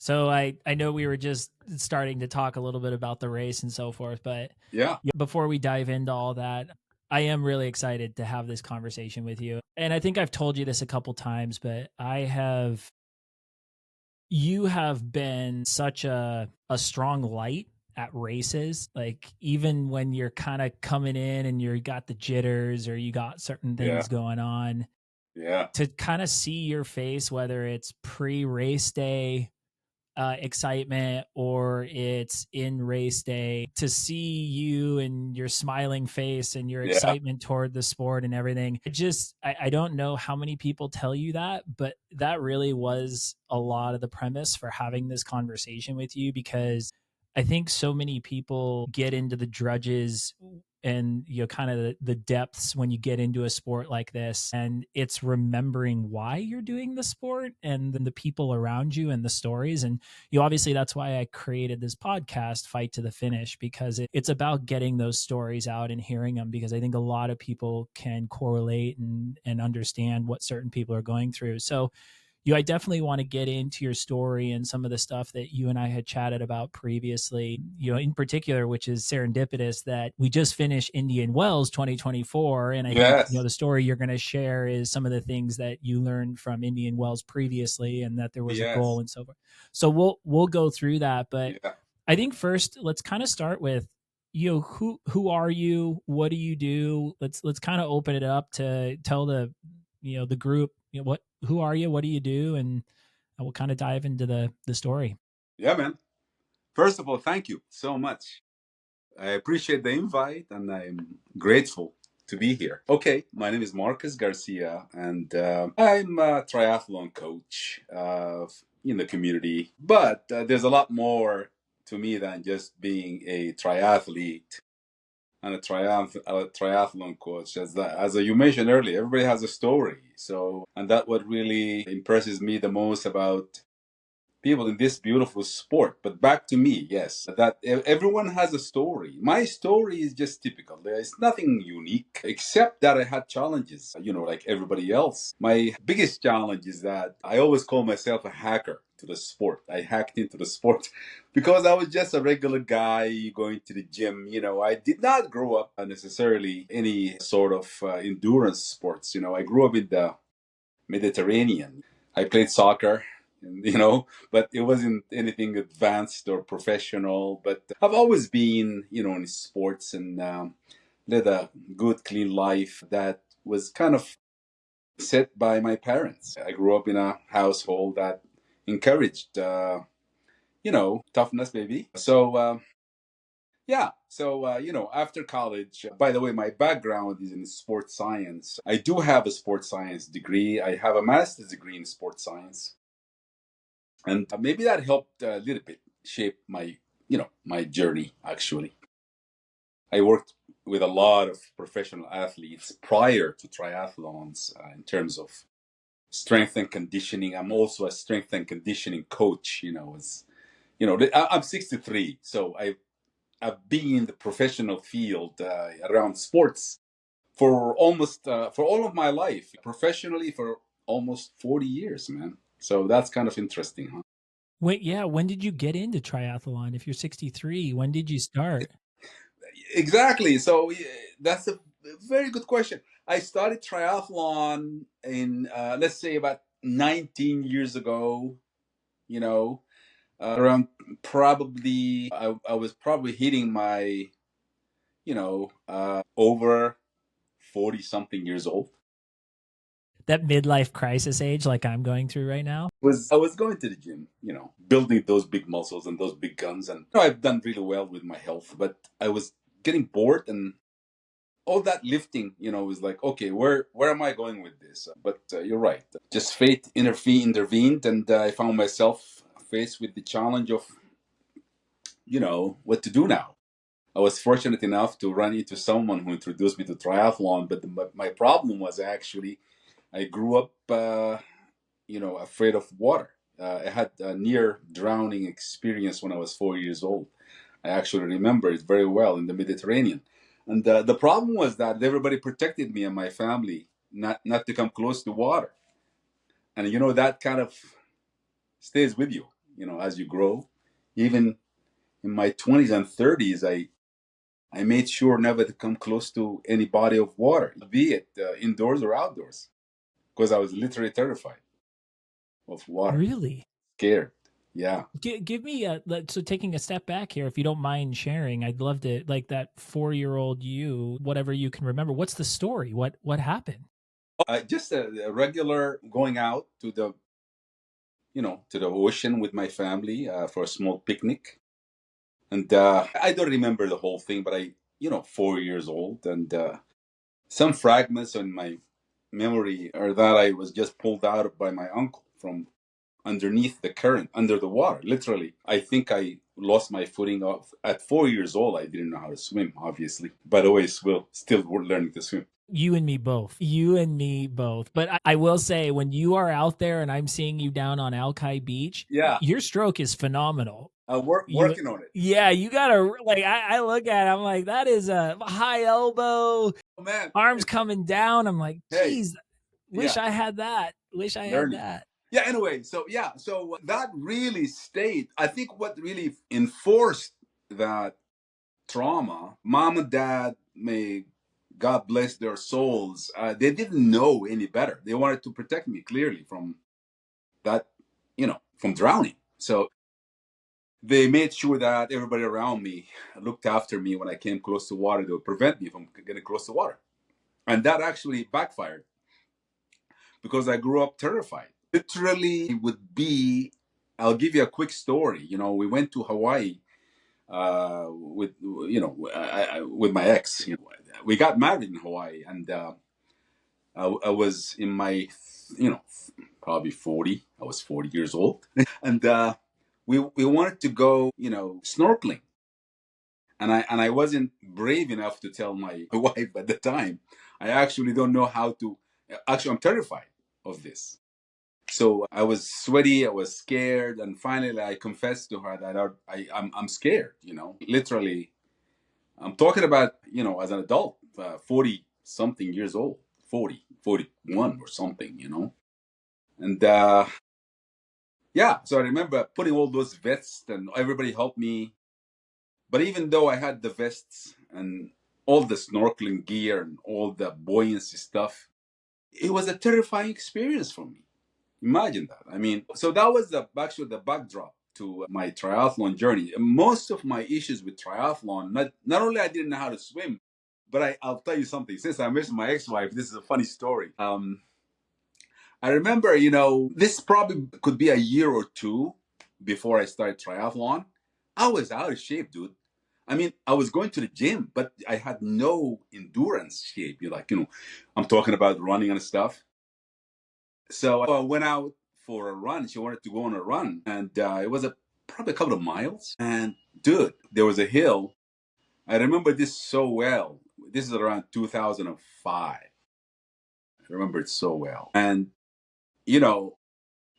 So I know we were just starting to talk a little bit about the race and so forth, but Yeah. before we dive into all that, I am really excited to have this conversation with you. And I think I've told you this a couple times, but you have been such a strong light at races. Like even when you're kind of coming in and you got the jitters or you got certain Yeah. things going on, Yeah. to kind of see your face, whether it's pre-race day excitement or it's in race day, to see you and your smiling face and your Yeah. excitement toward the sport and everything. I don't know how many people tell you that, but that really was a lot of the premise for having this conversation with you, because I think so many people get into the drudges and kind of the depths when you get into a sport like this, and it's remembering why you're doing the sport and then the people around you and the stories. And obviously that's why I created this podcast, Fight to the Finish, because it's about getting those stories out and hearing them, because I think a lot of people can correlate and understand what certain people are going through. So I definitely want to get into your story and some of the stuff that you and I had chatted about previously, in particular, which is serendipitous that we just finished Indian Wells 2024. And I think, Yes. the story you're going to share is some of the things that you learned from Indian Wells previously, and that there was a Yes. goal and so forth. So we'll go through that. But Yeah. I think first, let's kind of start with, who are you? What do you do? Let's kind of open it up to tell the group, who are you, what do you do, and we'll kind of dive into the story. Yeah, man. First of all, thank you so much. I appreciate the invite and I'm grateful to be here. Okay, my name is Marques Garcia and I'm a triathlon coach in the community. But there's a lot more to me than just being a triathlete and a triathlon coach. As you mentioned earlier, everybody has a story. And that what really impresses me the most about people in this beautiful sport. But back to me, yes, that everyone has a story. My story is just typical. There's nothing unique except that I had challenges, like everybody else. My biggest challenge is that I always call myself a hacker to the sport. I hacked into the sport because I was just a regular guy going to the gym. I did not grow up necessarily any sort of endurance sports. I grew up in the Mediterranean. I played soccer, but it wasn't anything advanced or professional. But I've always been, in sports and led a good, clean life that was kind of set by my parents. I grew up in a household that encouraged, toughness, baby. After college, by the way, my background is in sports science. I do have a sports science degree. I have a master's degree in sports science. And maybe that helped a little bit shape my journey, actually. I worked with a lot of professional athletes prior to triathlons in terms of strength and conditioning. I'm also a strength and conditioning coach, I'm 63, so I've been in the professional field around sports for all of my life, professionally for almost 40 years, man. So that's kind of interesting, huh? When did you get into triathlon? If you're 63, when did you start? Exactly. So that's a very good question. I started triathlon in, let's say, about 19 years ago, you know, around probably, I was probably hitting my, over 40 something years old. That midlife crisis age like I'm going through right now? I was going to the gym, building those big muscles and those big guns, and I've done really well with my health. But I was getting bored, and all that lifting, was like, okay, where am I going with this? But you're right, just fate intervened, and I found myself faced with the challenge of, what to do now. I was fortunate enough to run into someone who introduced me to triathlon, but my problem was actually I grew up. Afraid of water. I had a near drowning experience when I was 4 years old. I actually remember it very well in the Mediterranean. And the problem was that everybody protected me and my family not to come close to water. And that kind of stays with you. as you grow. Even in my 20s and 30s, I made sure never to come close to any body of water, be it indoors or outdoors, because I was literally terrified of water, Really? scared. Yeah. Give me a so taking a step back here, if you don't mind sharing, I'd love to, like, that 4-year-old you, whatever you can remember. What's the story? What happened? Just a regular going out to the ocean with my family for a small picnic. And I don't remember the whole thing, but 4 years old. And some fragments in my memory are that I was just pulled out by my uncle from underneath the current, under the water, literally. I think I lost my footing off. At 4 years old, I didn't know how to swim, obviously. By the way, still learning to swim. You and me both. You and me both. But I will say, when you are out there and I'm seeing you down on Alki Beach, Yeah, your stroke is phenomenal. You, working on it. yeah, you gotta, like, I look at it, I'm like, that is a high elbow, Oh, man. arms coming down. I'm like, Hey, geez, wish yeah, I had that. Wish I had learning. that. Yeah, anyway, so that really stayed. I think what really enforced that trauma, mom and dad, may God bless their souls, they didn't know any better. They wanted to protect me clearly from that, from drowning. So they made sure that everybody around me looked after me when I came close to water. They would prevent me from getting close to water. And that actually backfired because I grew up terrified. Literally, it would be, I'll give you a quick story. We went to Hawaii with my ex. We got married in Hawaii, and I was in my, you know, probably 40. I was 40 years old, and we wanted to go, snorkeling, and I wasn't brave enough to tell my wife at the time. I actually don't know how to. Actually, I'm terrified of this. So I was sweaty, I was scared, and finally I confessed to her that I'm scared. Literally, I'm talking about as an adult, 40 something years old, 40, 41 or something, and yeah. So I remember putting all those vests, and everybody helped me. But even though I had the vests and all the snorkeling gear and all the buoyancy stuff, it was a terrifying experience for me. Imagine that. I mean, so that was actually the backdrop to my triathlon journey. Most of my issues with triathlon, not only I didn't know how to swim, but I'll tell you something. Since I mentioned my ex-wife, this is a funny story. I remember, this probably could be a year or two before I started triathlon. I was out of shape, dude. I mean, I was going to the gym, but I had no endurance shape. I'm talking about running and stuff. So I went out for a run. She wanted to go on a run, and it was probably a couple of miles. And dude, there was a hill. I remember this so well. This is around 2005. I remember it so well. And you know,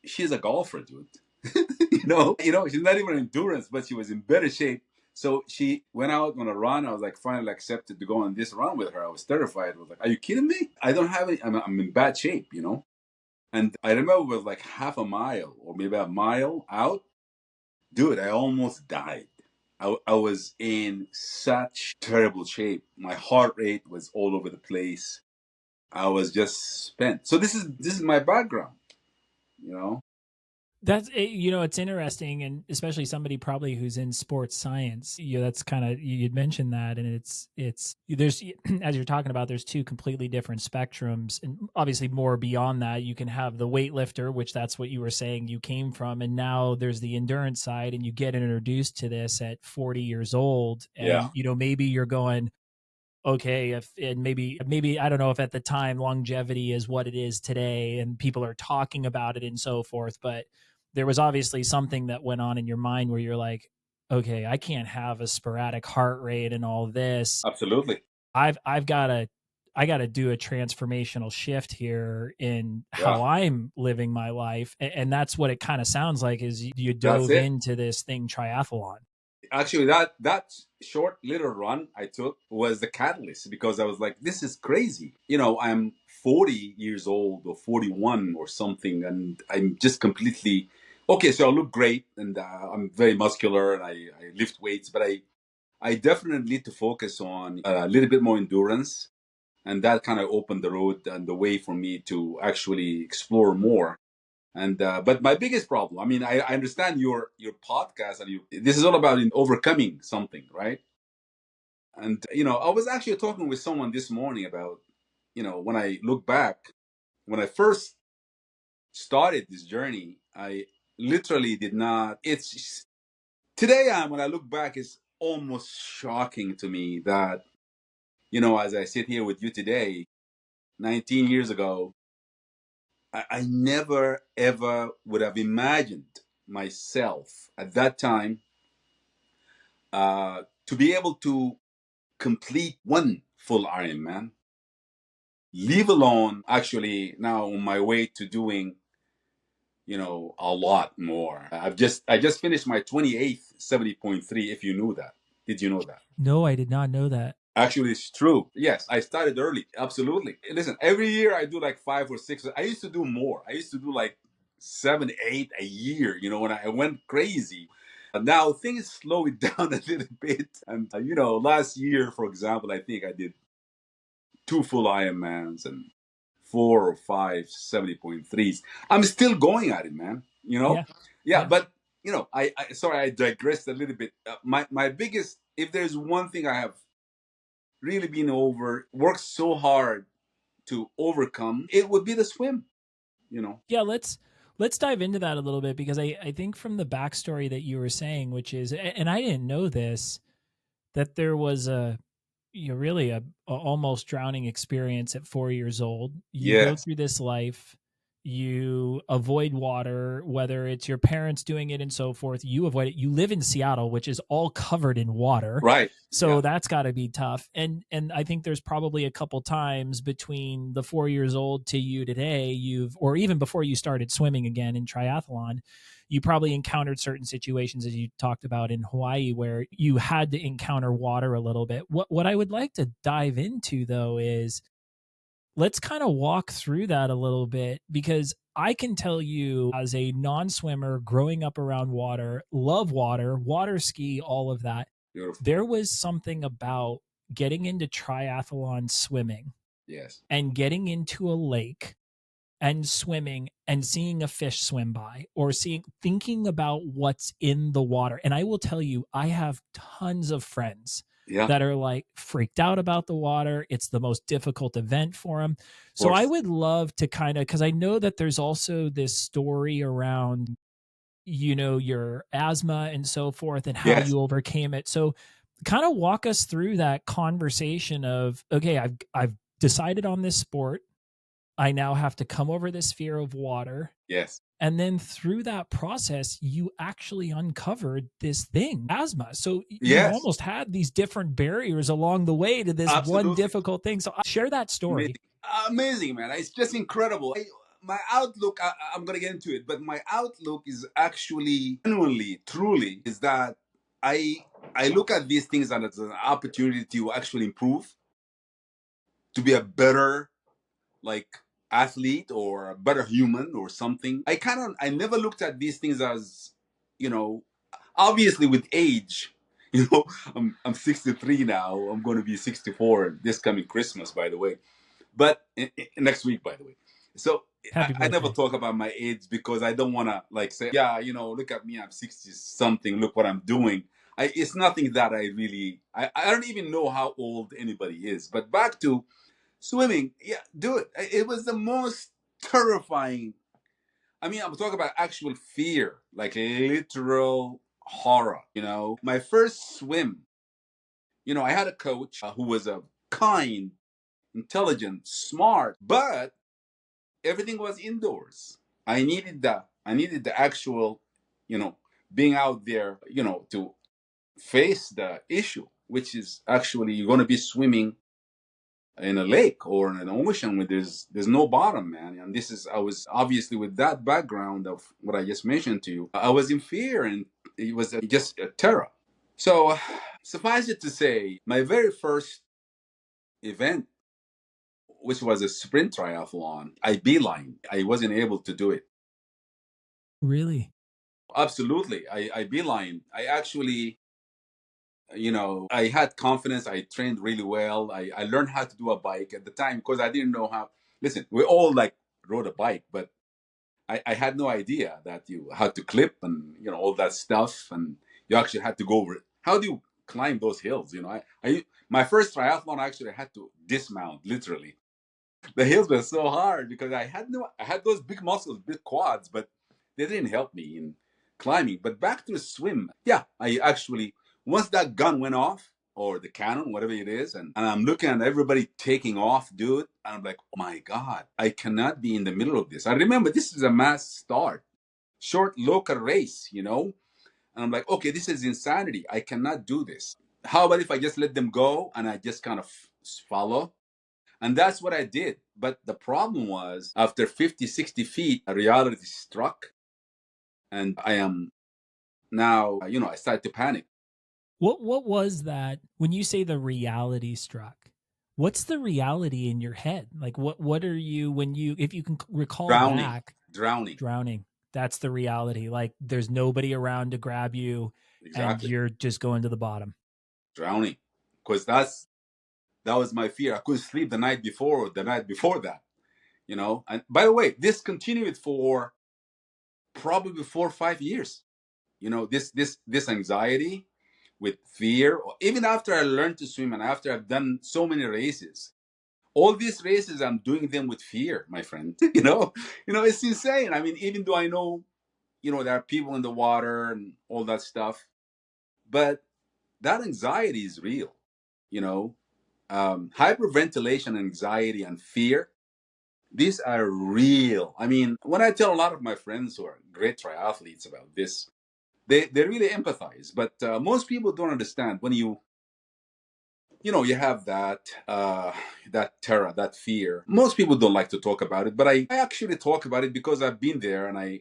she's a golfer, dude. She's not even endurance, but she was in better shape. So she went out on a run. I was like finally accepted to go on this run with her. I was terrified. I was like, "Are you kidding me? I don't have any. I'm in bad shape." And I remember it was like half a mile or maybe a mile out. Dude, I almost died. I was in such terrible shape. My heart rate was all over the place. I was just spent. So this is my background, you know? That's it's interesting, and especially somebody probably who's in sports science. That's kind of, you'd mentioned that, and it's there's as you're talking about, there's two completely different spectrums, and obviously more beyond that. You can have the weightlifter, which that's what you were saying you came from, and now there's the endurance side, and you get introduced to this at 40 years old, Yeah, and maybe you're going, okay, if, and maybe I don't know if at the time longevity is what it is today and people are talking about it and so forth, but there was obviously something that went on in your mind where you're like, okay, I can't have a sporadic heart rate and all this. absolutely. I've got to, I got to do a transformational shift here in Yeah, how I'm living my life. And that's what it kind of sounds like, is you that's dove it. into this thing, triathlon. Actually, that short little run I took was the catalyst because I was like, this is crazy. I'm 40 years old or 41 or something, and I'm just completely Okay, so I look great, and I'm very muscular, and I lift weights, but I definitely need to focus on a little bit more endurance, and that kind of opened the road and the way for me to actually explore more. And but my biggest problem, I mean, I understand your podcast, and this is all about in overcoming something, right? And I was actually talking with someone this morning about, when I look back, when I first started this journey, I literally did not. It's today, when I look back, it's almost shocking to me that, as I sit here with you today, 19 years ago, I never ever would have imagined myself at that time to be able to complete one full Ironman, leave alone actually now on my way to doing, a lot more. I just finished my 28th 70.3, if you knew that. Did you know that? No, I did not know that. Actually, it's true. Yes, I started early. Absolutely. Listen, every year I do like 5 or 6. I used to do more. I used to do like 7, 8 a year, when I went crazy. Now things slow it down a little bit. And, last year, for example, I think I did 2 full Ironmans and 4 or 5 70.3s. I'm still going at it, man. Yeah. Yeah, Yeah. but, I sorry, I digressed a little bit. My biggest, if there's one thing I have really been worked so hard to overcome, it would be the swim, you know. Yeah, let's dive into that a little bit because I think from the backstory that you were saying, which is, and I didn't know this, that there was really a almost drowning experience at 4 years old. You go Yes. through this life, you avoid water, whether it's your parents doing it and so forth, you avoid it. You live in Seattle, which is all covered in water. Right. So Yeah. that's got to be tough. And I think there's probably a couple times between the 4 years old to you today, or even before you started swimming again in triathlon, you probably encountered certain situations as you talked about in Hawaii where you had to encounter water a little bit. What I would like to dive into though is let's kind of walk through that a little bit because I can tell you as a non-swimmer growing up around water, love water, water ski, all of that. Beautiful. There was something about getting into triathlon swimming Yes. and getting into a lake and swimming and seeing a fish swim by or thinking about what's in the water. And I will tell you, I have tons of friends Yeah. that are like freaked out about the water. It's the most difficult event for them. Of So I course. would love to kind of, because I know that there's also this story around, your asthma and so forth and how Yes. you overcame it. So kind of walk us through that conversation of, okay, I've decided on this sport. I now have to come over this fear of water. Yes. And then through that process, you actually uncovered this thing, asthma. So you've Yes. almost had these different barriers along the way to this one Absolutely. difficult thing. So share that Amazing. story. Amazing, man. It's just incredible. My outlook, I'm going to get into it, but my outlook is actually genuinely, truly, is that I I look at these things as an opportunity to actually improve, to be a better, like, athlete or a better human or something. I never looked at these things as, you know, obviously with age, you know, I'm 63 now. I'm going to be 64 this coming Christmas, by the way. But next week, by the way. So Happy I never birthday. talk about my age because I don't want to like say, yeah, look at me, I'm 60 something. Look what I'm doing. It's nothing that I really. I don't even know how old anybody is. But back to swimming, yeah, do it. It was the most terrifying. I mean, I'm talking about actual fear, like literal horror. My first swim. I had a coach who was a kind, intelligent, smart, but everything was indoors. I needed the actual, you know, being out there, to face the issue, which is actually you're going to be swimming in a lake or in an ocean where there's no bottom, man. And I was obviously with that background of what I just mentioned to you. I was in fear, and it was just a terror. So suffice it to say, my very first event, which was a sprint triathlon, I beeline. I wasn't able to do it. Really? Absolutely. I beeline. I actually, I had confidence. I trained really well. I learned how to do a bike at the time because I didn't know how. Listen, we all like rode a bike, but I had no idea that you had to clip and all that stuff, and you actually had to go over it. How do you climb those hills? I my first triathlon actually I had to dismount literally. The hills were so hard because I had those big muscles, big quads, but they didn't help me in climbing. But back to the swim, yeah, I actually once that gun went off or the cannon, whatever it is, and I'm looking at everybody taking off, dude, and I'm like, oh my god, I cannot be in the middle of this. I remember this is a mass start, short local race, and I'm like, okay, this is insanity. I cannot do this. How about if I just let them go and I just kind of follow? And that's what I did. But the problem was after 50, 60 feet, a reality struck. And I am now, I started to panic. What was that when you say the reality struck? What's the reality in your head? Like what are you when you if you can recall Drowning, back, drowning. drowning. That's the reality. Like there's nobody around to grab you and Exactly. you're just going to the bottom. Drowning. Because that was my fear. I couldn't sleep the night before or the night before that. And by the way, this continued for probably 4 or 5 years. This anxiety with fear, or even after I learned to swim and after I've done so many races, all these races I'm doing them with fear, my friend. It's insane. I mean, even though I know, there are people in the water and all that stuff, but that anxiety is real. You know, Hyperventilation, anxiety, and fear. These are real. I mean, when I tell a lot of my friends who are great triathletes about this, they really empathize. But most people don't understand when you have that terror, that fear. Most people don't like to talk about it, but I actually talk about it because I've been there, and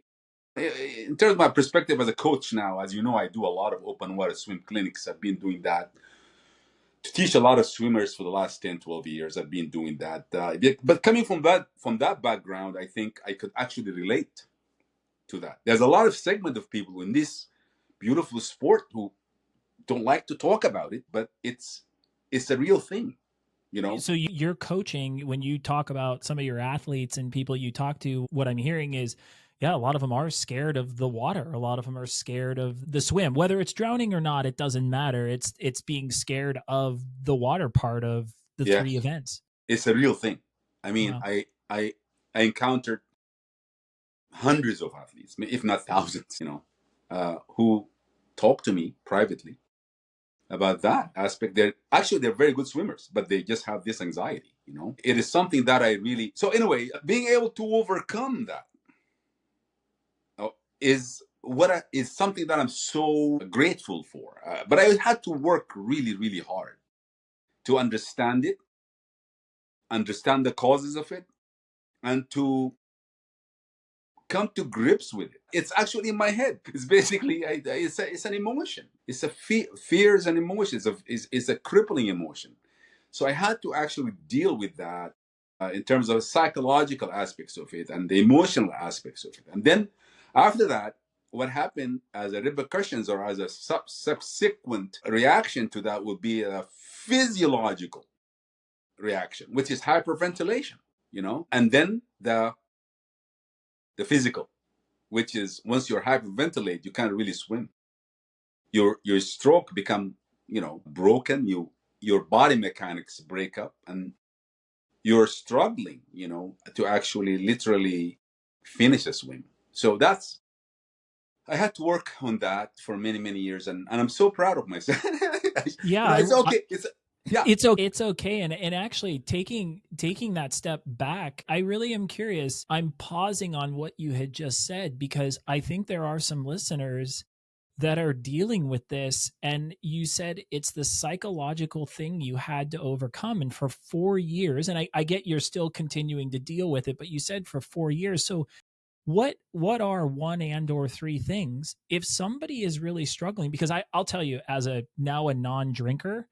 in terms of my perspective as a coach now, as you know, I do a lot of open water swim clinics. I've been doing that to teach a lot of swimmers for the last 10, 12 years. I've been doing that. But coming from that background, I think I could actually relate to that. There's a lot of segment of people in this beautiful sport who don't like to talk about it, but it's a real thing, you know. So you're coaching when you talk about some of your athletes and people you talk to, what I'm hearing is yeah, a lot of them are scared of the water. A lot of them are scared of the swim. Whether it's drowning or not, it doesn't matter. It's being scared of the water part of the Yeah, three events. it's a real thing. I mean, Wow. I encountered hundreds of athletes, if not thousands, who talk to me privately about that aspect. They're very good swimmers, but they just have this anxiety. It is something that I really. So anyway, being able to overcome that is something that I'm so grateful for. But I had to work really, really hard to understand the causes of it, and to come to grips with it. It's actually in my head. It's basically it's an emotion. It's a fear is an emotion. It's a crippling emotion. So I had to actually deal with that in terms of psychological aspects of it and the emotional aspects of it. And then after that, what happened as a repercussions or as a subsequent reaction to that will be a physiological reaction, which is hyperventilation. And then the physical, which is once you're hyperventilate, you can't really swim. Your stroke become broken. Your body mechanics break up, and you're struggling, to actually literally finish a swim. So I had to work on that for many, many years, and I'm so proud of myself. Yeah, It's okay. Yeah, it's okay. And actually taking that step back, I really am curious. I'm pausing on what you had just said because I think there are some listeners that are dealing with this. And you said it's the psychological thing you had to overcome. And for 4 years, and I get you're still continuing to deal with it, but you said for 4 years. So what are one and or three things if somebody is really struggling? Because I'll tell you, as a now a non-drinker,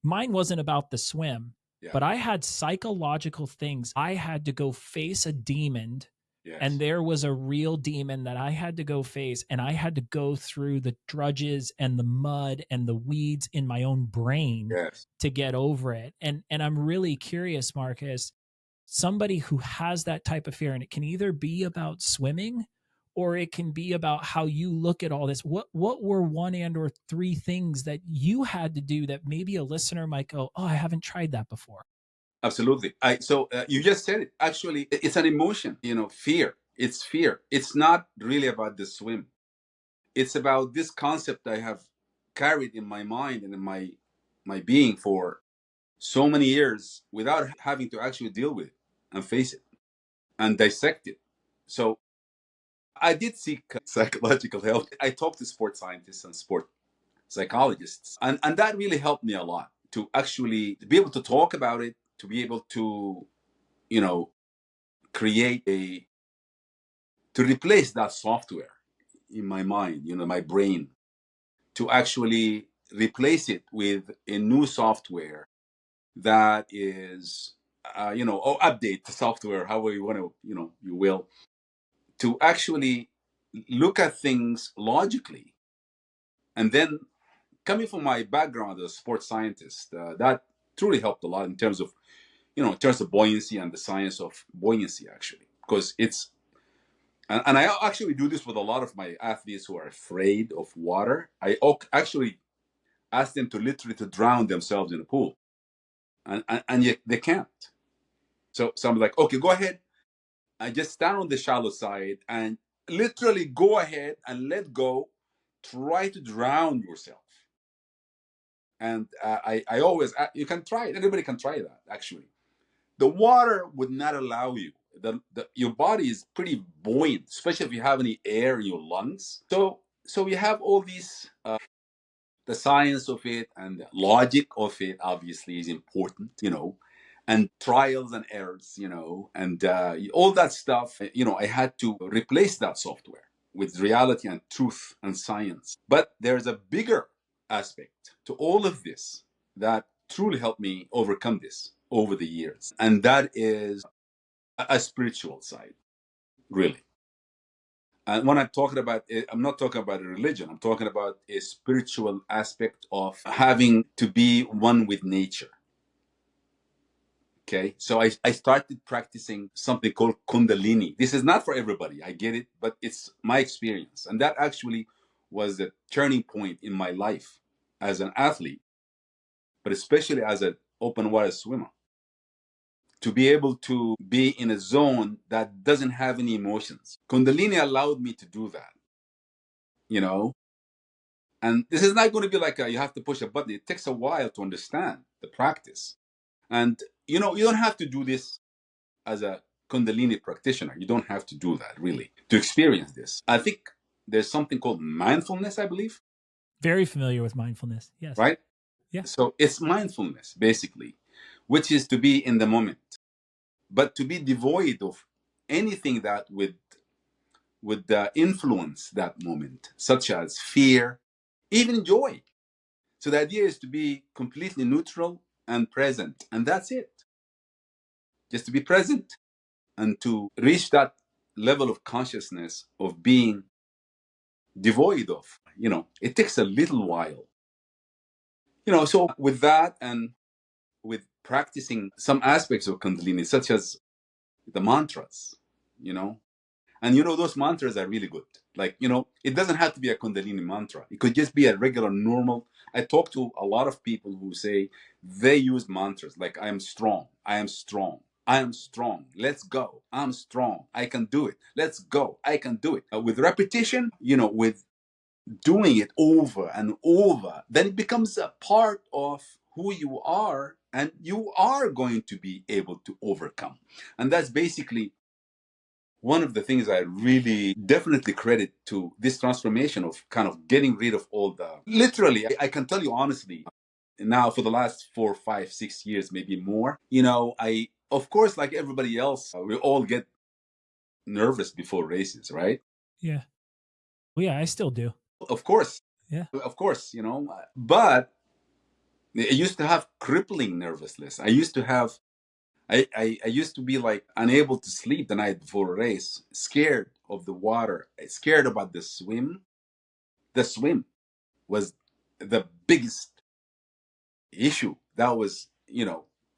mine wasn't about the swim, yeah, but I had psychological things. I had to go face a demon And Yes. there was a real demon that I had to go face, and I had to go through the drudges and the mud and the weeds in my own brain Yes. to get over it. And I'm really curious, Marcus, somebody who has that type of fear, and it can either be about swimming or it can be about how you look at all this. What were one and or three things that you had to do that maybe a listener might go, "Oh, I haven't tried that before." Absolutely. You just said it. Actually, it's an emotion. Fear. It's fear. It's not really about the swim. It's about this concept I have carried in my mind and in my being for so many years without having to actually deal with it and face it and dissect it. So I did seek psychological help. I talked to sports scientists and sport psychologists, and that really helped me a lot to actually be able to talk about it, to be able to, you know, create a to replace that software in my mind, my brain, to actually replace it with a new software that is, or update the software, however you want to, you will, to actually look at things logically. And then, coming from my background as a sports scientist, that truly helped a lot in terms of buoyancy and the science of buoyancy, actually, because and I actually do this with a lot of my athletes who are afraid of water. I actually ask them to literally to drown themselves in a pool, and yet they can't. So I'm like, okay, go ahead. I just stand on the shallow side and literally go ahead and let go. Try to drown yourself. And I always, you can try it. Anybody can try that, actually. The water would not allow you. Your body is pretty buoyant, especially if you have any air in your lungs. So you have all these, the science of it and the logic of it obviously is important, and trials and errors, and all that stuff. I had to replace that software with reality and truth and science. But there's a bigger aspect to all of this that truly helped me overcome this over the years, and that is a spiritual side, really. And when I'm talking about it, I'm not talking about a religion. I'm talking about a spiritual aspect of having to be one with nature. Okay. So I started practicing something called Kundalini. This is not for everybody. I get it, but it's my experience. And that actually was a turning point in my life as an athlete, but especially as an open water swimmer, to be able to be in a zone that doesn't have any emotions. Kundalini allowed me to do that, you know, and this is not going to be like you have to push a button. It takes a while to understand the practice. And, you don't have to do this as a Kundalini practitioner. You don't have to do that really to experience this. I think there's something called mindfulness, I believe, Very familiar with mindfulness. Yes. right? Yeah. So it's mindfulness, basically, which is to be in the moment, but to be devoid of anything that would influence that moment, such as fear, even joy. So the idea is to be completely neutral and present, and that's it. Just to be present and to reach that level of consciousness of being devoid of, it takes a little while. So with that and with practicing some aspects of Kundalini, such as the mantras, you know, and those mantras are really good. Like, it doesn't have to be a Kundalini mantra. It could just be a regular, normal. I talk to a lot of people who say they use mantras like, I am strong, I am strong, I am strong, let's go, I'm strong, I can do it, let's go, I can do it. With repetition, with doing it over and over, then it becomes a part of who you are, and you are going to be able to overcome. And that's basically one of the things I really definitely credit to this transformation of kind of getting rid of all the literally, I can tell you honestly, now for the last 4, 5, 6 years, maybe more, I, of course, like everybody else, we all get nervous before races, right? Yeah. Well, yeah, I still do. Of course, Yeah. of course, but I used to have crippling nervousness. I used to have I used to be like unable to sleep the night before a race, scared of the water, scared about the swim. The swim was the biggest issue. That was,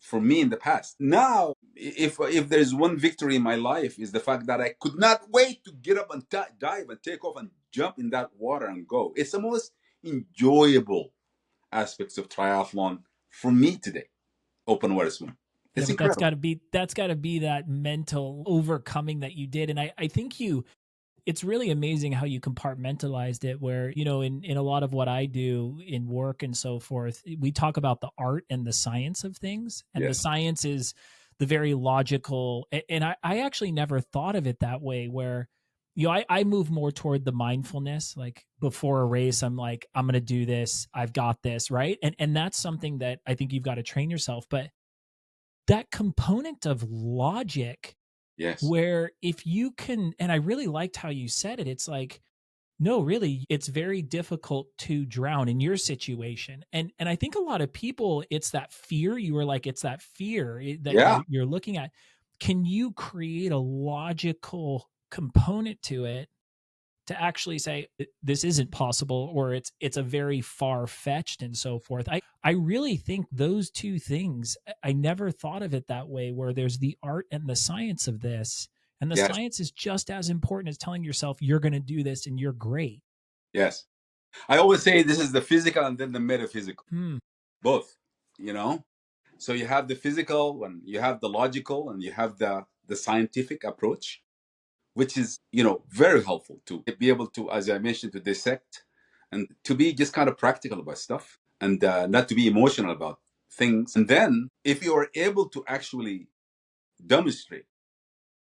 for me in the past. Now, if there's one victory in my life, is the fact that I could not wait to get up and dive and take off and jump in that water and go. It's the most enjoyable aspects of triathlon for me today. Open water swim. Yeah, It's but that's incredible. got to be that mental overcoming that you did, and I think you it's really amazing how you compartmentalized it where in a lot of what I do in work and so forth, we talk about the art and the science of things, and the Yes. science is the very logical, and I actually never thought of it that way where I move more toward the mindfulness. Like before a race, I'm like, I'm gonna do this, I've got this, right? And that's something that I think you've got to train yourself. But that component of logic, Yes. where if you can, and I really liked how you said it, it's like, no, really, it's very difficult to drown in your situation. And I think a lot of people, it's that fear. You were like, it's that fear that Yeah. you're looking at. Can you create a logical component to it to actually say this isn't possible, or it's a very far fetched and so forth? I really think those two things, I never thought of it that way, where there's the art and the science of this, and the Yes. science is just as important as telling yourself you're going to do this and you're great. Yes. I always say this is the physical and then the metaphysical. Hmm. Both, you know? So you have the physical and you have the logical and you have the scientific approach, which is, very helpful to be able to, as I mentioned, to dissect and to be just kind of practical about stuff and not to be emotional about things. And then if you are able to actually demonstrate,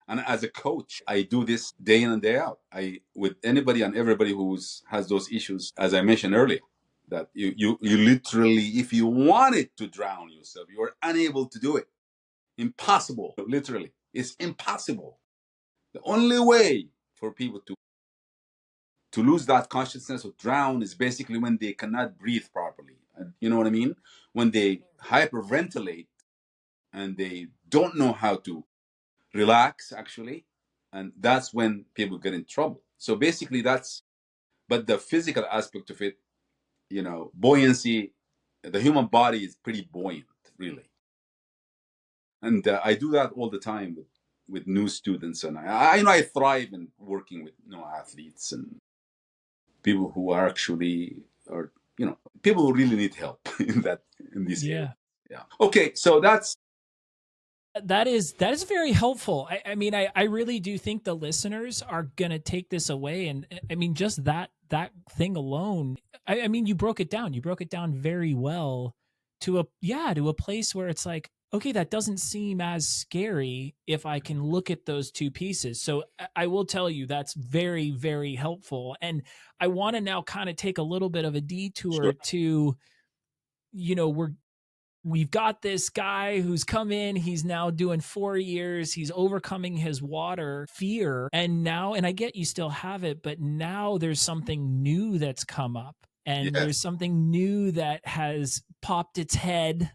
and as a coach, I do this day in and day out. I with anybody and everybody who's has those issues, as I mentioned earlier, that you literally, if you wanted to drown yourself, you are unable to do it. Impossible. Literally, it's impossible. The only way for people to lose that consciousness or drown is basically when they cannot breathe properly. And you know what I mean? When they hyperventilate and they don't know how to relax actually, and that's when people get in trouble. So basically that's, but the physical aspect of it, buoyancy, the human body is pretty buoyant really, and I do that all the time with new students, and I thrive in working with athletes and people who are actually, or people who really need help in this area. Yeah. Yeah. Okay, so that's That is very helpful. I mean, I really do think the listeners are gonna take this away, and I mean, just that thing alone. I mean, you broke it down. You broke it down very well to a place where it's like, okay, that doesn't seem as scary if I can look at those two pieces. So I will tell you that's very, very helpful. And I want to now kind of take a little bit of a detour sure. to, we've got this guy who's come in, he's now doing 4 years, he's overcoming his water fear, and now, and I get you still have it, but now there's something new that's come up, and Yes. there's something new that has popped its head,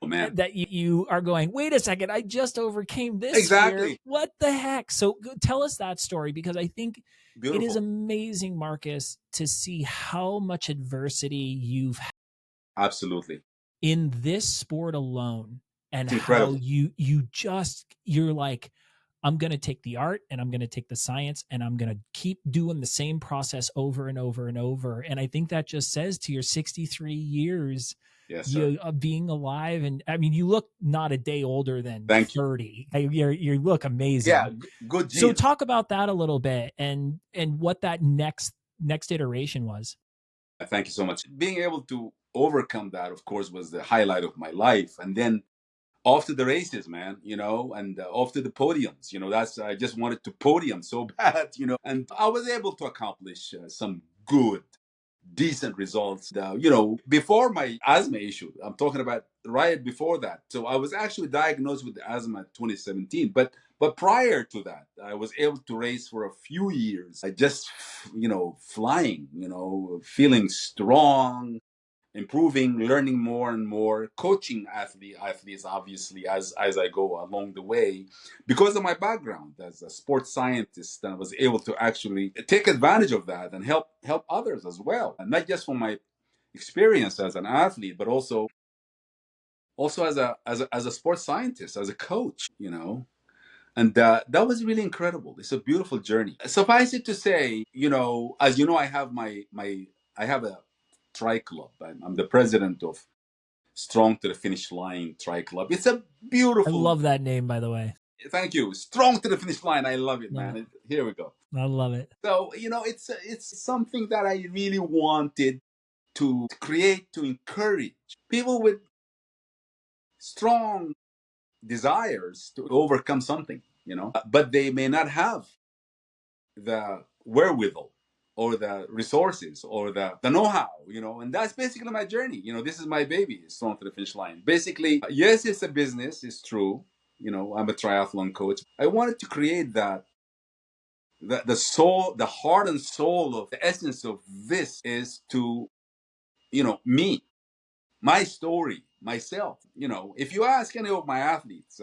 Oh man. that you are going, wait a second, I just overcame this fear, Exactly. what the heck? So tell us that story, because I think it is Beautiful. amazing, Marcus, to see how much adversity you've Absolutely. in this sport alone, and It's how incredible. you're like, I'm going to take the art and I'm going to take the science and I'm going to keep doing the same process over and over and over. And I think that just says to your 63 years Yes, sir. you being alive, and I mean, you look not a day older than Thank you. 30. You look Yeah, amazing. good So genes. talk about that a little bit, and what that next iteration was. Thank you so much. Being able to overcome that, of course, was the highlight of my life. And then off to the races, man, and off to the podiums. That's, I just wanted to podium so bad, and I was able to accomplish some good, decent results. Before my asthma issue, I'm talking about right before that. So I was actually diagnosed with asthma in 2017, but prior to that, I was able to race for a few years. I just, flying, feeling strong, improving, learning more and more, coaching athletes obviously as I go along the way. Because of my background as a sports scientist, I was able to actually take advantage of that and help others as well, and not just from my experience as an athlete, but also as a sports scientist, as a coach, and that was really incredible. It's a beautiful journey. Suffice it to say, as you know, I have a tri club. I'm the president of Strong to the Finish Line Tri Club. It's a I beautiful. love that name, by the way. Thank you. Strong to the Finish Line. I love it, Love man. it. Here we go. I love it. So it's something that I really wanted to create, to encourage people with strong desires to overcome something, but they may not have the wherewithal or the resources or the know-how, and that's basically my journey. This is my baby, Strong to the Finish Line. Basically, yes, it's a business, it's true. I'm a triathlon coach. I wanted to create the soul, the heart and soul of the essence of this is to, me, my story, myself. If you ask any of my athletes,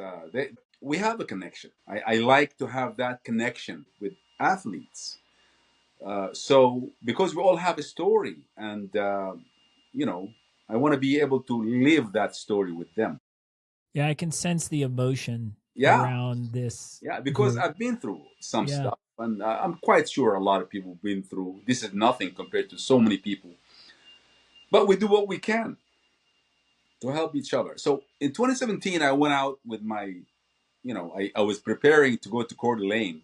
we have a connection. I like to have that connection with athletes. So because we all have a story, and I want to be able to live that story with them. Yeah, I can sense the emotion Yeah, around this yeah, because group. I've been through some Yeah. stuff, and I'm quite sure a lot of people have been through. This is nothing compared to so many people, but we do what we can to help each other. So in 2017, I went out with I was preparing to go to Coeur d'Alene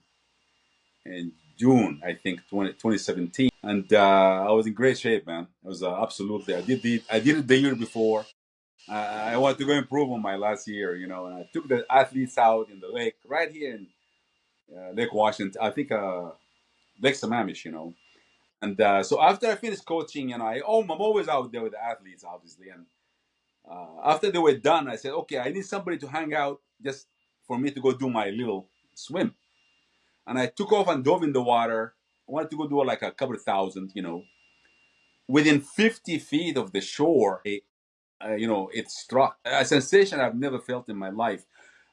in June, I think, 2017, and I was in great shape, man. I was absolutely. I did it the year before. I wanted to go improve on my last year, and I took the athletes out in the lake right here in Lake Washington. I think Lake Sammamish, And so after I finished coaching, I'm always out there with the athletes, obviously. And after they were done, I said, okay, I need somebody to hang out just for me to go do my little swim. And I took off and dove in the water. I wanted to go do like a couple of thousand, Within 50 feet of the shore, it struck a sensation I've never felt in my life.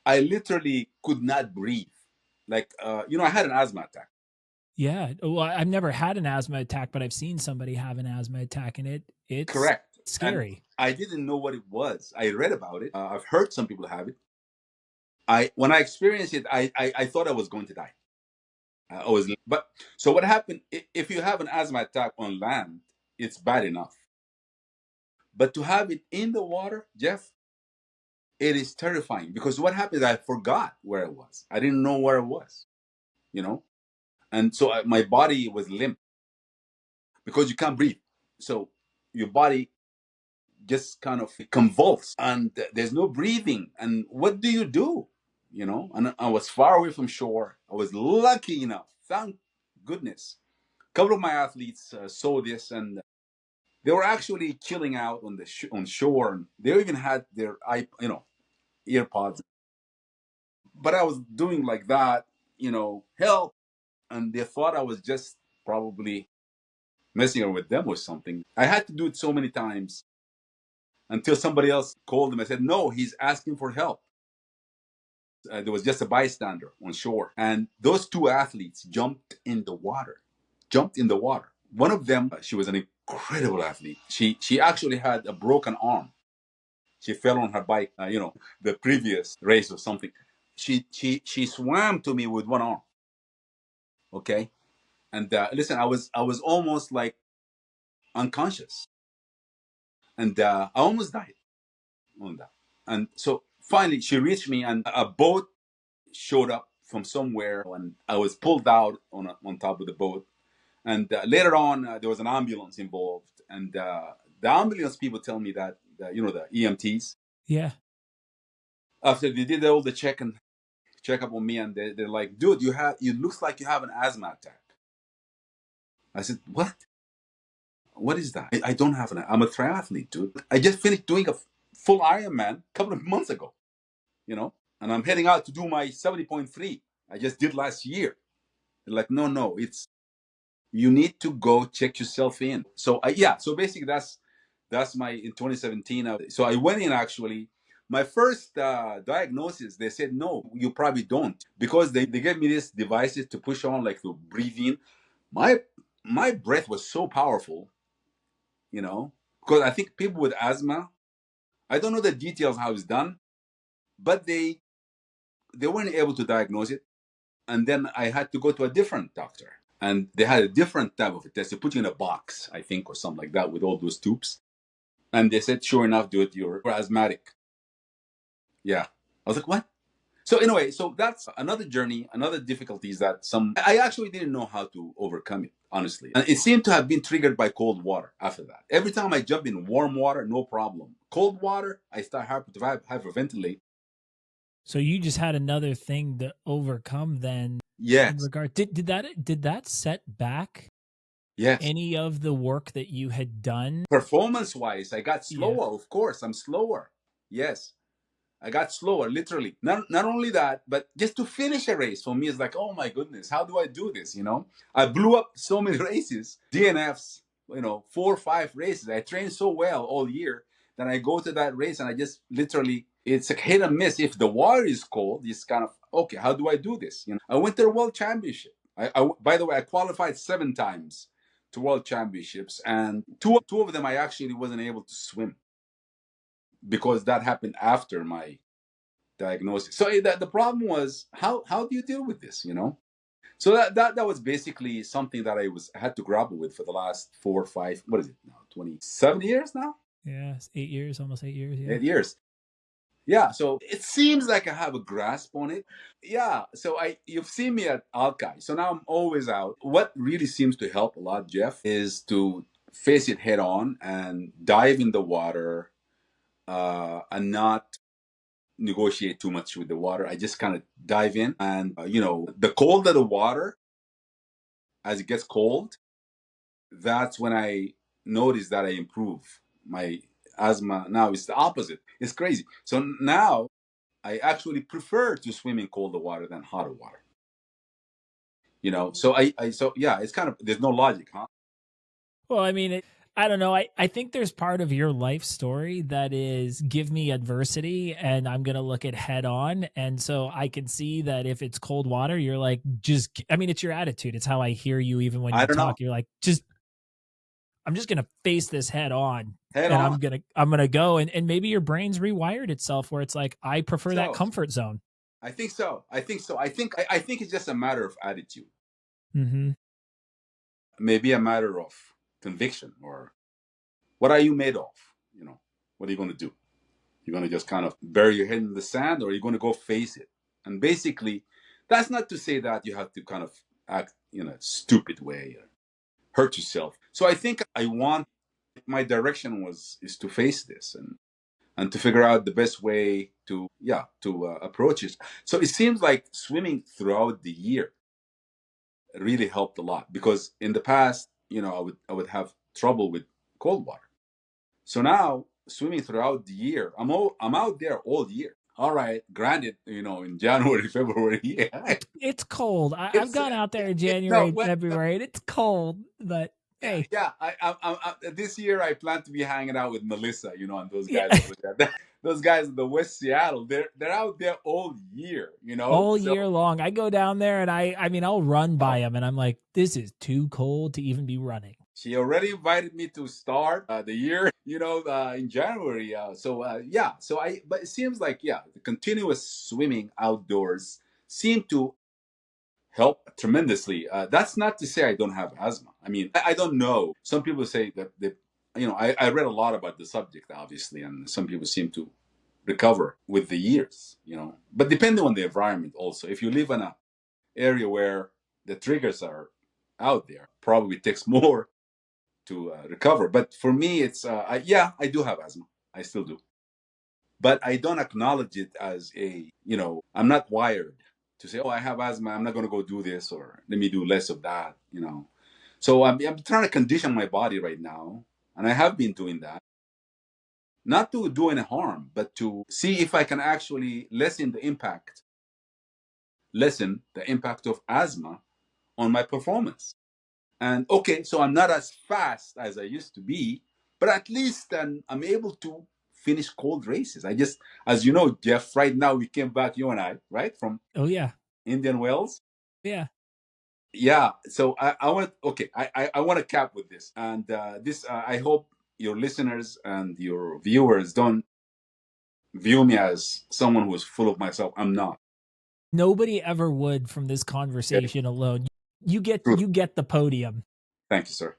I literally could not breathe. Like, I had an asthma attack. Yeah. Well, I've never had an asthma attack, but I've seen somebody have an asthma attack, and it's Correct. And scary. I didn't know what it was. I read about it. I've heard some people have it. When I experienced it, I thought I was going to die. But so what happened? If you have an asthma attack on land, it's bad enough. But to have it in the water, Jeff, it is terrifying because what happened? I forgot where I was. I didn't know where I was. You know, and so my body was limp because you can't breathe. So your body just kind of convulsed, and there's no breathing. And what do you do? And I was far away from shore. I was lucky enough, thank goodness. A couple of my athletes saw this, and they were actually chilling out on the on shore. And they even had their earpods. But I was doing like that, help, and they thought I was just probably messing with them or something. I had to do it so many times until somebody else called him. I said, no, he's asking for help. There was just a bystander on shore. And those two athletes jumped in the water. Jumped in the water. One of them, she was an incredible athlete. She actually had a broken arm. She fell on her bike, the previous race or something. She swam to me with one arm. Okay. And listen, I was almost like unconscious, and I almost died on that. And so finally, she reached me, and a boat showed up from somewhere, and I was pulled out on top of the boat. And later on, there was an ambulance involved, and the ambulance people tell me that the EMTs, Yeah. after they did all the checkup on me, and they're like, "Dude, it looks like you have an asthma attack." I said, "What? What is that? I don't have an. I'm a triathlete, dude. I just finished doing a full Ironman a couple of months ago, and I'm heading out to do my 70.3. I just did last year." They're like, no, you need to go check yourself in. So yeah, so basically That's my in 2017. So I went in actually. My first diagnosis, they said no, you probably don't, because they gave me these devices to push on, like to breathe in. My my breath was so powerful, you know, because I think people with asthma, I don't know the details how it's done, but they weren't able to diagnose it. And then I had to go to a different doctor, and they had a different type of a test. They put you in a box, I think, or something like that, with all those tubes. And they said, sure enough, dude, you're asthmatic. Yeah. I was like, what? So anyway, so that's another journey, another difficulties that I actually didn't know how to overcome it, honestly. And it seemed to have been triggered by cold water after that. Every time I jump in warm water, no problem. Cold water, I start hyperventilate. So you just had another thing to overcome then in Yes. regard did that set back Yes. any of the work that you had done? Performance wise, I got Yeah. slower. Of course, I'm slower. Yes. I got slower, literally. Not only that, but just to finish a race for me is like, oh my goodness, how do I do this? I blew up so many races, DNFs, 4 or 5 races. I trained so well all year. Then I go to that race and I just literally, it's a hit and miss. If the water is cold, it's kind of, okay, how do I do this? I went to the World Championship. By the way, I qualified 7 times to World Championships, and two of them I actually wasn't able to swim because that happened after my diagnosis. So the problem was, how do you deal with this? So that was basically something that I had to grapple with for the last 4 or 5. What is it now? 27 years now. Yeah, 8 years, almost 8 years. Yeah. 8 years. Yeah. So it seems like I have a grasp on it. Yeah. So you've seen me at Alki. So now I'm always out. What really seems to help a lot, Jeff, is to face it head on and dive in the water, and not negotiate too much with the water. I just kind of dive in, and the colder the water, as it gets cold, that's when I notice that I improve. My asthma now is the opposite. It's crazy. So now I actually prefer to swim in colder water than hotter water. So so yeah, it's kind of, there's no logic, huh? Well, I mean, I don't know. I think there's part of your life story that is give me adversity and I'm going to look it head on. And so I can see that if it's cold water, you're like, I mean, it's your attitude. It's how I hear you even when I you don't know. talk. You're like, I'm just going to face this head on Head and on. I'm going to go. And maybe your brain's rewired itself where it's like, I prefer that So comfort zone. I think so. I think it's just a matter of attitude. Mm-hmm. Maybe a matter of conviction, or what are you made of? What are you going to do? You're going to just kind of bury your head in the sand, or you're going to go face it? And basically, that's not to say that you have to kind of act in a stupid way or hurt yourself. So I think my direction is to face this, and to figure out the best way to approach it. So it seems like swimming throughout the year really helped a lot, because in the past, I would have trouble with cold water. So now swimming throughout the year, I'm out there all year. All right, granted, in January, February, yeah, It's cold. I've it's gone out there in no, January, what, February, and it's cold, but yeah, hey, yeah. This year I plan to be hanging out with Melissa, and those yeah. guys over there. Those guys in the West Seattle, they're out there all year. All So year long. I go down there and I mean, I'll run by oh, them and I'm like, this is too cold to even be running. she already invited me to start the year, in January. Yeah. But it seems like, yeah, the continuous swimming outdoors seemed to help tremendously. That's not to say I don't have asthma. I mean, I don't know. Some people say that I read a lot about the subject, obviously, and some people seem to recover with the years. But depending on the environment, also, if you live in a area where the triggers are out there, probably takes more to recover. But for me, yeah, I do have asthma. I still do, but I don't acknowledge it as I'm not wired to say, oh, I have asthma, I'm not going to go do this, or let me do less of that. So I'm trying to condition my body right now, and I have been doing that, not to do any harm, but to see if I can actually lessen the impact of asthma on my performance. And okay, so I'm not as fast as I used to be, but at least I'm able to finish cold races. I just, as you know, Jeff, right now we came back, you and I, right, from Oh yeah. Indian Wells. Yeah. Yeah. So I want, okay, I want to cap with this. And this, I hope your listeners and your viewers don't view me as someone who's full of myself. I'm not. Nobody ever would from this Okay. conversation alone. True. You get the podium. Thank you, sir.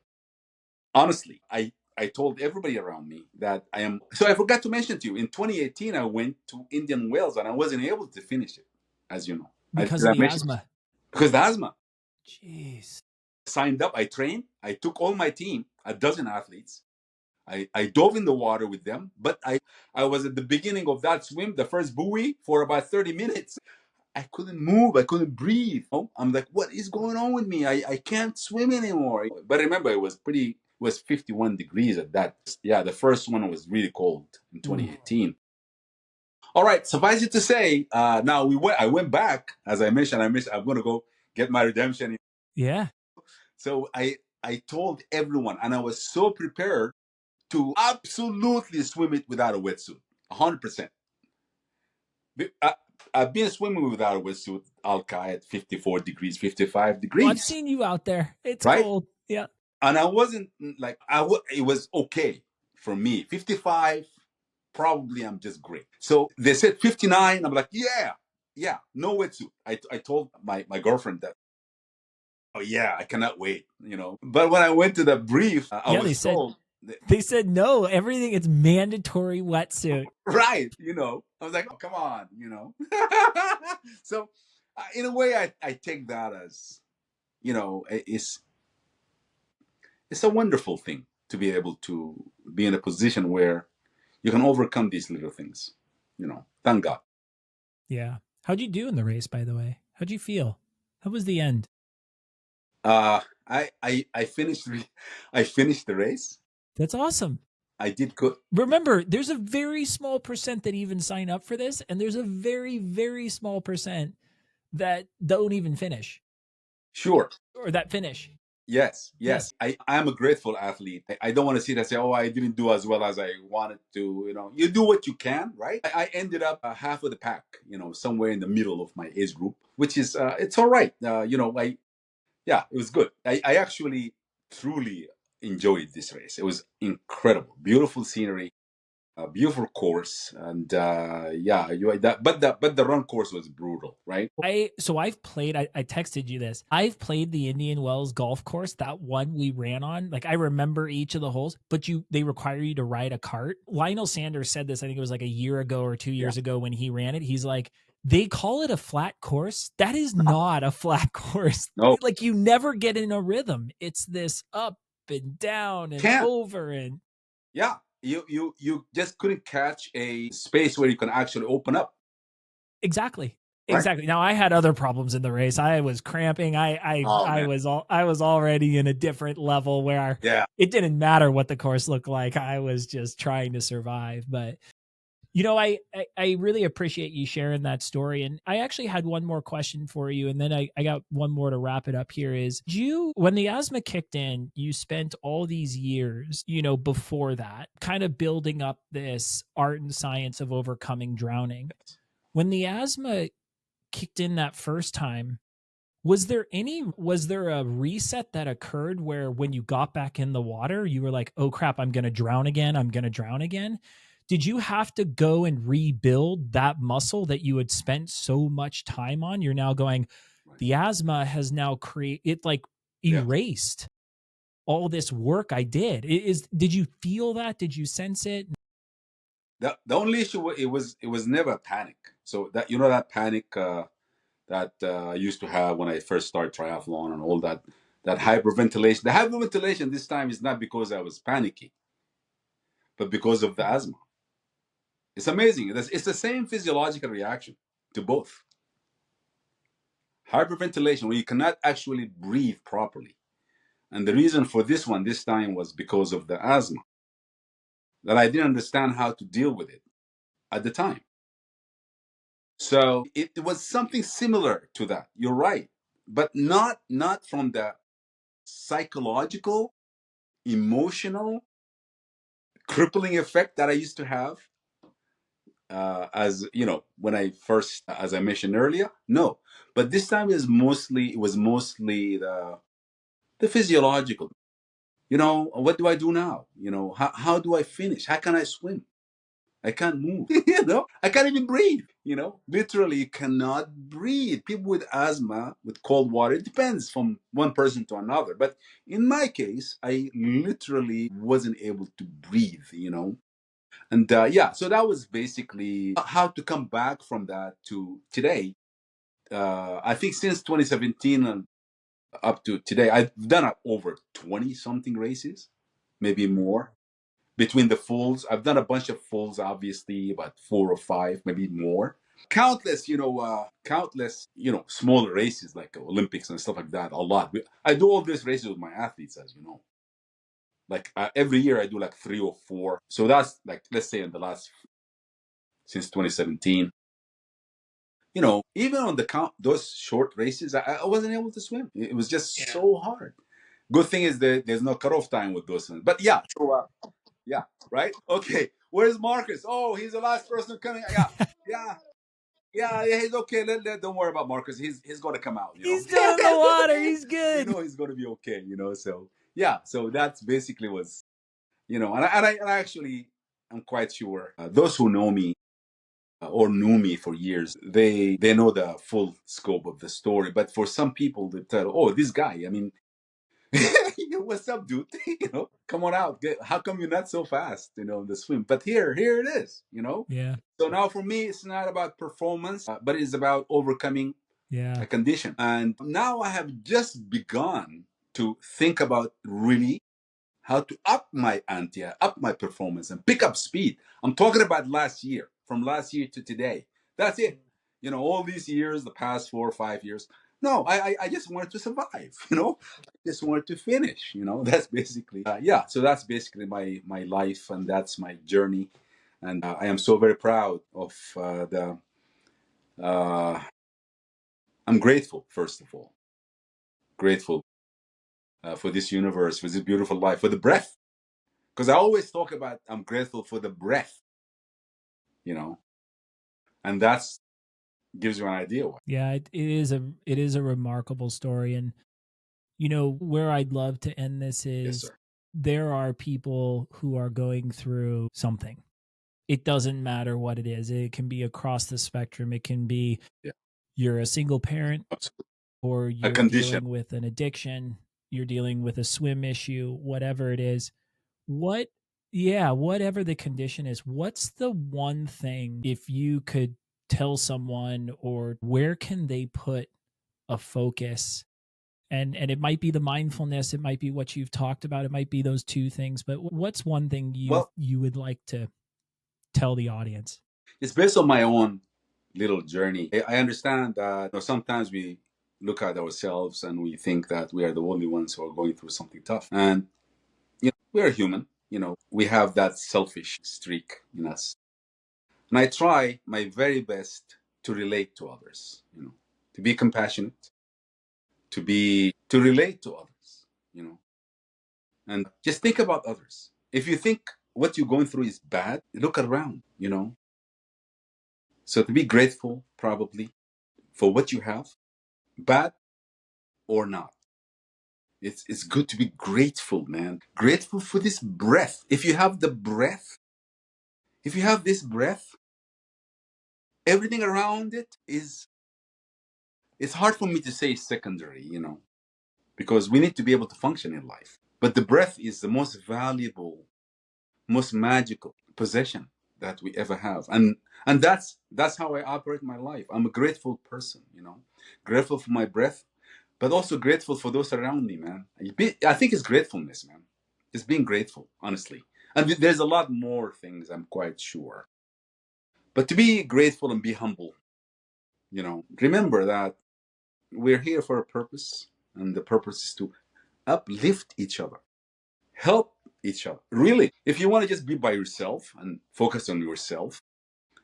Honestly, I told everybody around me that I am. So I forgot to mention to you, in 2018, I went to Indian Wells and I wasn't able to finish it, as you know. Because Did of I the mention? asthma. Because the asthma. Jeez. Signed up, I trained, I took all my team, a dozen athletes. I dove in the water with them, but I was at the beginning of that swim, the first buoy, for about 30 minutes. I couldn't move. I couldn't breathe. I'm like, what is going on with me? I can't swim anymore. But remember, it was 51 degrees at that. Yeah, the first one was really cold in Ooh. 2018. All right, suffice it to say, now I went back, as I mentioned, I'm going to go get my redemption. Yeah. So I told everyone, and I was so prepared to absolutely swim it without a wetsuit, 100%. I, I've been swimming without a wetsuit, Alki, at 54 degrees, 55 Well, I've degrees, seen you out there. It's right? cold. Yeah. And I wasn't like, it was okay for me. 55, probably I'm just great. So they said 59. I'm like, yeah, no wetsuit. I told my girlfriend that, oh, yeah, I cannot wait. But when I went to the brief, I Yeah, was told, they said no, everything it's mandatory wetsuit. right. I was like, oh, come on. So in a way, I take that as, it's a wonderful thing to be able to be in a position where you can overcome these little things. Thank God. Yeah. How'd you do in the race, by the way? How'd you feel? How was the end? I finished. I finished the race. That's awesome. I did good. Remember, there's a very small percent that even sign up for this, and there's a very, very small percent that don't even finish Sure. or that finish. Yes. Yeah. Yes. I'm a grateful athlete. I don't want to sit and say, "Oh, I didn't do as well as I wanted to." You do what you can, right? I ended up half of the pack. Somewhere in the middle of my age group, which is it's all right. Yeah, it was good. I actually truly enjoyed this race. It was incredible, beautiful scenery, a beautiful course, and yeah, but the run course was brutal, right? I've played, I texted you this. I've played the Indian Wells golf course, that one we ran on. Like I remember each of the holes, but they require you to ride a cart. Lionel Sanders said this, I think it was like a year ago or 2 years Yeah. ago when he ran it. He's like, they call it a flat course. That is not a flat course. No, Like you never get in a rhythm. It's this up and down and can't. over and Yeah, you just couldn't catch a space where you can actually open up, exactly. right? Exactly. Now I had other problems in the race. I was cramping. Oh man, I was already in a different level where yeah. it didn't matter what the course looked like. I was just trying to survive. But I really appreciate you sharing that story. And I actually had one more question for you. And then I got one more to wrap it up here is when the asthma kicked in, you spent all these years, before that, kind of building up this art and science of overcoming drowning. When the asthma kicked in that first time, was there a reset that occurred where when you got back in the water, you were like, "Oh crap, I'm going to drown again. I'm going to drown again." Did you have to go and rebuild that muscle that you had spent so much time on? You're now going, Right. the asthma has now it like Yeah. erased all this work I did. Did you feel that? Did you sense it? The only issue, it was never a panic. So that that panic that I used to have when I first started triathlon and all that hyperventilation. The hyperventilation this time is not because I was panicky, but because of the asthma. It's amazing. It's the same physiological reaction to both. Hyperventilation, when you cannot actually breathe properly. And the reason for this time was because of the asthma, that I didn't understand how to deal with it at the time. So it was something similar to that. You're right. But not from the psychological, emotional, crippling effect that I used to have, as you know, when I first, as I mentioned earlier. No, but this time it was mostly the physiological. What do I do now? How do I finish? How can I swim? I can't move. I can't even breathe. Literally, you cannot breathe. People with asthma, with cold water, it depends from one person to another. But in my case, I literally wasn't able to breathe. And yeah, so that was basically how to come back from that to today. I think since 2017 and up to today, I've done over 20 something races, maybe more. Between the fulls, I've done a bunch of fulls, obviously, about 4 or 5, maybe more. Countless, smaller races like Olympics and stuff like that. A lot. I do all these races with my athletes, as you know. Like every year, I do like 3 or 4. So that's like, let's say, in the last since 2017. Even on those short races, I wasn't able to swim. It was just so hard. Good thing is that there's no cutoff time with those ones. But yeah, so yeah, right. Okay, where's Marcus? Oh, he's the last person coming. Yeah, yeah, yeah. He's okay. Don't worry about Marcus. He's going to come out. He's still in the water. He's good. He's going to be okay. So yeah, so that's basically and I actually, I'm quite sure those who know me or knew me for years, they know the full scope of the story. But for some people, they tell, oh, this guy. I mean, what's up, dude? Come on out. How come you're not so fast? In the swim. But here it is. Yeah. So now for me, it's not about performance, but it's about overcoming Yeah. a condition. And now I have just begun to think about really how to up my ante, up my performance, and pick up speed. I'm talking about last year, from last year to today. That's it. All these years, the past 4 or 5 years. No, I just wanted to survive. I just wanted to finish. That's basically yeah. So that's basically my life, and that's my journey, and I am so very proud of the. Uh, I'm grateful, first of all, grateful for this universe, for this beautiful life, for the breath. Because I always talk about I'm grateful for the breath, you know, and that's gives you an idea why. Yeah, it is a remarkable story. And where I'd love to end this Yes, is sir. there are people who are going through something. It doesn't matter what it is. It can be across the spectrum. It can be Yeah, you're a single parent, absolutely. or A you're condition. dealing with an addiction, you're dealing with a swim issue, whatever it is. What Yeah, whatever the condition is, what's the one thing, if you could tell someone, or where can they put a focus? And it might be the mindfulness, it might be what you've talked about, it might be those two things, but what's one thing you Well, you would like to tell the audience? it's based on my own little journey. I understand that sometimes we look at ourselves and we think that we are the only ones who are going through something tough, and we are human. We have that selfish streak in us, and I try my very best to relate to others. To be compassionate, to relate to others, and just think about others. If you think what you're going through is bad, look around. So to be grateful, probably, for what you have, bad or not. It's good to be grateful, man. Grateful for this breath. If you have the breath, if you have this breath, everything around it is, it's hard for me to say secondary, because we need to be able to function in life. But the breath is the most valuable, most magical possession that we ever have, and that's how I operate my life. I'm a grateful person. Grateful for my breath, but also grateful for those around me, man. I think it's gratefulness, man. Just being grateful, honestly. And there's a lot more things, I'm quite sure, but to be grateful and be humble. Remember that we're here for a purpose, and the purpose is to uplift each other, help each other. Really, if you want to just be by yourself and focus on yourself,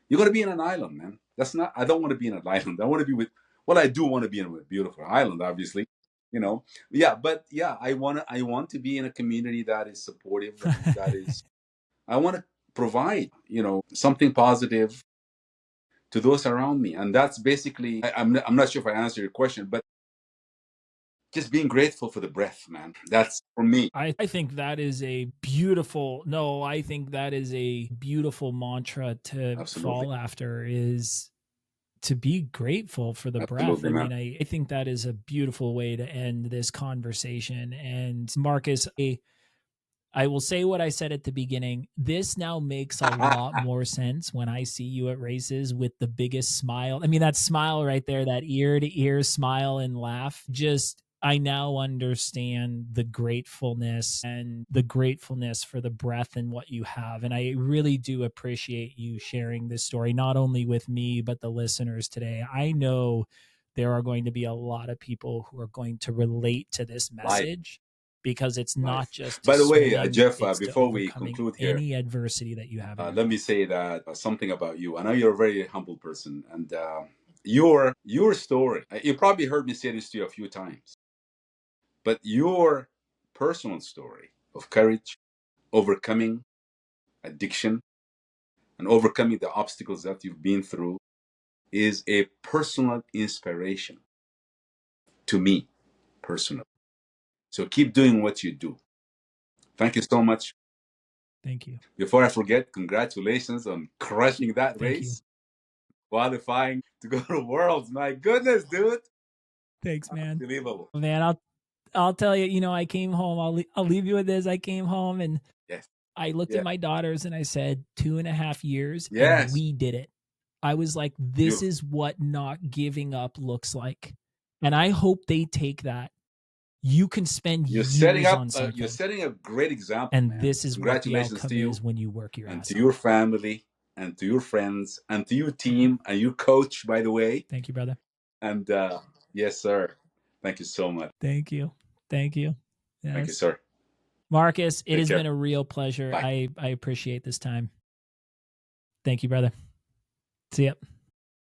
you're gonna be in an island, man. That's not. I don't want to be in an island. I want to be with. Well, I do want to be in a beautiful island, obviously. Yeah, but yeah, I want to. I want to be in a community that is supportive and that is I want to provide, something positive to those around me. And that's basically, I'm not sure if I answered your question, but just being grateful for the breath, man. That's for me. I think that is a beautiful, no, I think that is a beautiful mantra to Absolutely. fall after, is to be grateful for the breath. Absolutely, I man. mean, I think that is a beautiful way to end this conversation. And Marcus, I will say what I said at the beginning. This now makes a lot more sense when I see you at races with the biggest smile. I mean, that smile right there, that ear to ear smile and laugh, just I now understand the gratefulness and the gratefulness for the breath and what you have. And I really do appreciate you sharing this story, not only with me, but the listeners today. I know there are going to be a lot of people who are going to relate to this Life. message, because it's not Life. just to By the way, swimming, Jeff, it's to before we overcoming conclude here, any adversity that you have in your let me life. say that something about you. I know you're a very humble person, and your story. You probably heard me say this to you a few times, but your personal story of courage, overcoming addiction, and overcoming the obstacles that you've been through is a personal inspiration to me personally. So keep doing what you do. Thank you so much. Thank you. Before I forget, congratulations on crushing that Thank you. race, qualifying to go to Worlds. My goodness, dude. Thanks, man. Unbelievable. Man, I'll tell you, I came home. I'll leave you with this. I came home and Yes. I looked at Yeah. my daughters and I said, 2.5 years, and Yes. we did it. I was like, this Beautiful. is what not giving up looks like. And I hope they take that. You can spend years on You're something, setting a great example, and man. this is what the Congratulations outcome to you is when you work your and ass to your off. family and to your friends and to your Yeah. team and your coach, by the way. Thank you, brother. And yes, sir. Thank you so much. Thank you. Thank you. Thank you, Yes. sir. Marcus, it Take has care. been a real pleasure. Bye. I appreciate this time. Thank you, brother. See ya.